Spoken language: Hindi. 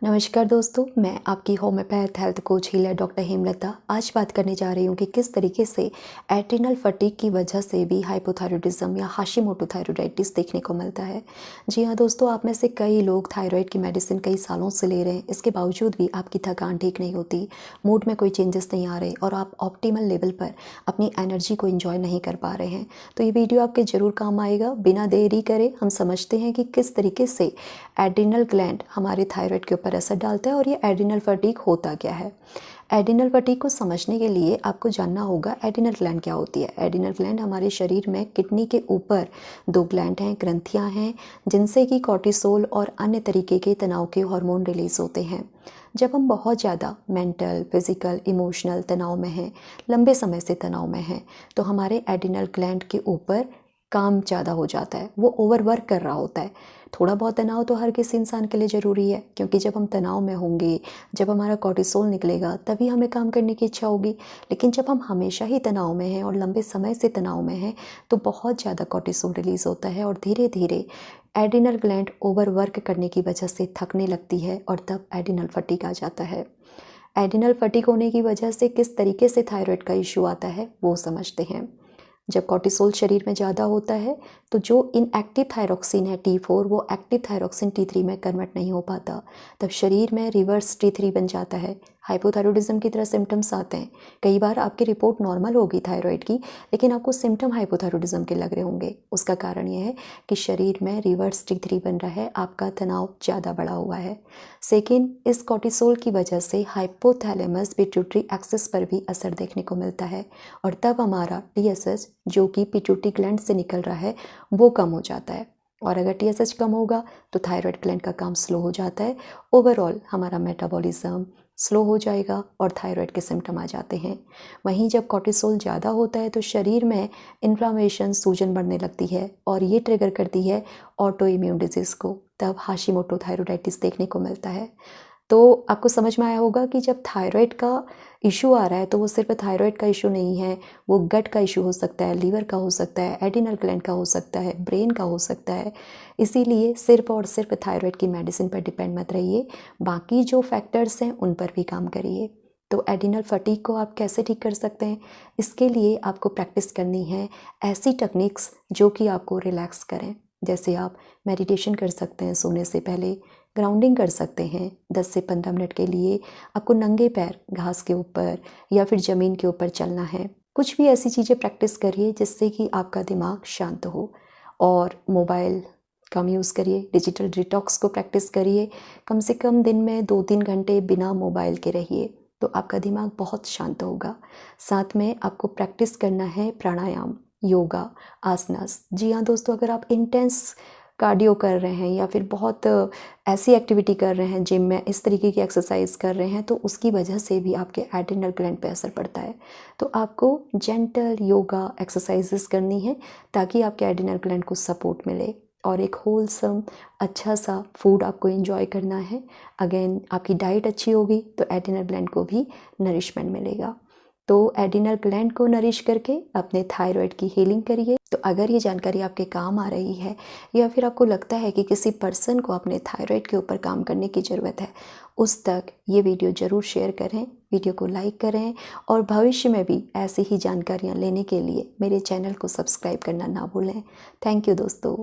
नमस्कार दोस्तों, मैं आपकी homeopath health coach healer doctor Hemlata आज बात करने जा रही हूँ कि किस तरीके से एड्रिनल फटीग की वजह से भी हाइपोथायरॉयडिज्म या हाशिमोटो थायराइडाइटिस देखने को मिलता है। जी हाँ दोस्तों, आप में से कई लोग थायराइड की मेडिसिन कई सालों से ले रहे हैं, इसके बावजूद भी आपकी थकान ठीक नहीं होती, मूड में कोई चेंजेस नहीं आ रहे और आप ऑप्टिमल लेवल पर अपनी एनर्जी को इंजॉय नहीं कर पा रहे हैं। तो ये वीडियो आपके ज़रूर काम आएगा। बिना देरी करे हम समझते हैं कि किस तरीके से एड्रिनल ग्लैंड हमारे थायराइड के ऊपर असर डालता है और ये एड्रिनल फटीग होता क्या है। एड्रिनल फटीग को समझने के लिए आपको जानना होगा एड्रिनल ग्लैंड क्या होती है। एड्रिनल ग्लैंड हमारे शरीर में किडनी के ऊपर दो ग्लैंड हैं, ग्रंथियां हैं, जिनसे कि कॉर्टिसोल और अन्य तरीके के तनाव के हार्मोन रिलीज होते हैं। जब हम बहुत ज़्यादा मेंटल, फिजिकल, इमोशनल तनाव में हैं, लंबे समय से तनाव में हैं, तो हमारे एड्रिनल ग्लैंड के ऊपर काम ज़्यादा हो जाता है, वो ओवरवर्क कर रहा होता है। थोड़ा बहुत तनाव तो हर किसी इंसान के लिए ज़रूरी है, क्योंकि जब हम तनाव में होंगे, जब हमारा कॉर्टिसोल निकलेगा, तभी हमें काम करने की इच्छा होगी। लेकिन जब हम हमेशा ही तनाव में हैं और लंबे समय से तनाव में हैं, तो बहुत ज़्यादा कॉर्टिसोल रिलीज़ होता है और धीरे धीरे एड्रिनल ग्लैंड ओवरवर्क करने की वजह से थकने लगती है और तब एड्रिनल फटीग आ जाता है। एड्रिनल फटीग होने की वजह से किस तरीके से थायराइड का इशू आता है वो समझते हैं। जब कॉर्टिसोल शरीर में ज़्यादा होता है तो जो इनएक्टिव थायरॉक्सिन है T4, वो एक्टिव थायरॉक्सिन T3 में कन्वर्ट नहीं हो पाता, तब शरीर में रिवर्स T3 बन जाता है। हाइपोथायरॉयडिज्म की तरह सिम्टम्स आते हैं। कई बार आपकी रिपोर्ट नॉर्मल होगी थायराइड की, लेकिन आपको सिम्टम हाइपोथायरॉयडिज्म के लग रहे होंगे। उसका कारण यह है कि शरीर में रिवर्स T3 बन रहा है, आपका तनाव ज़्यादा बढ़ा हुआ है। सेकेंड, इस कॉर्टिसोल की वजह से हाइपोथैलेमस पिट्यूटरी एक्सिस पर भी असर देखने को मिलता है और तब हमारा TSH जो कि पिट्यूटरी ग्लैंड से निकल रहा है वो कम हो जाता है। और अगर TSH कम होगा तो थायराइड ग्लैंड का काम स्लो हो जाता है। ओवरऑल हमारा मेटाबॉलिज्म स्लो हो जाएगा और थायराइड के सिम्टम आ जाते हैं। वहीं जब कॉर्टिसोल ज़्यादा होता है तो शरीर में इन्फ्लामेशन, सूजन बढ़ने लगती है और ये ट्रिगर करती है ऑटो इम्यून डिजीज़ को, तब हाशिमोटो थायराइडाइटिस देखने को मिलता है। तो आपको समझ में आया होगा कि जब थायराइड का इशू आ रहा है तो वो सिर्फ थायराइड का इशू नहीं है, वो गट का इशू हो सकता है, लीवर का हो सकता है, एड्रिनल ग्लैंड का हो सकता है, ब्रेन का हो सकता है। इसीलिए सिर्फ और सिर्फ थायराइड की मेडिसिन पर डिपेंड मत रहिए, बाकी जो फैक्टर्स हैं उन पर भी काम करिए। तो एड्रिनल फटीग को आप कैसे ठीक कर सकते हैं? इसके लिए आपको प्रैक्टिस करनी है ऐसी टेक्निक्स जो कि आपको रिलैक्स करें। जैसे आप मेडिटेशन कर सकते हैं सोने से पहले, ग्राउंडिंग कर सकते हैं 10 से 15 मिनट के लिए। आपको नंगे पैर घास के ऊपर या फिर ज़मीन के ऊपर चलना है। कुछ भी ऐसी चीज़ें प्रैक्टिस करिए जिससे कि आपका दिमाग शांत हो। और मोबाइल कम यूज़ करिए, डिजिटल डिटॉक्स को प्रैक्टिस करिए। कम से कम दिन में 2-3 घंटे बिना मोबाइल के रहिए, तो आपका दिमाग बहुत शांत होगा। साथ में आपको प्रैक्टिस करना है प्राणायाम, योगा, आसनास। जी हाँ दोस्तों, अगर आप इंटेंस कार्डियो कर रहे हैं या फिर बहुत ऐसी एक्टिविटी कर रहे हैं, जिम में इस तरीके की एक्सरसाइज कर रहे हैं, तो उसकी वजह से भी आपके एड्रिनल ग्लैंड पे असर पड़ता है। तो आपको जेंटल योगा एक्सरसाइजेस करनी है ताकि आपके एड्रिनल ग्लैंड को सपोर्ट मिले और एक होलसम अच्छा सा फूड आपको एंजॉय करना है। अगेन आपकी डाइट अच्छी होगी तो एड्रिनल ग्लैंड को भी नरिशमेंट मिलेगा। तो एड्रिनल ग्लैंड को नरिश करके अपने थायराइड की हीलिंग करिए। तो अगर ये जानकारी आपके काम आ रही है या फिर आपको लगता है कि किसी पर्सन को अपने थायराइड के ऊपर काम करने की ज़रूरत है, उस तक ये वीडियो ज़रूर शेयर करें, वीडियो को लाइक करें और भविष्य में भी ऐसी ही जानकारियाँ लेने के लिए मेरे चैनल को सब्सक्राइब करना ना भूलें। थैंक यू दोस्तों।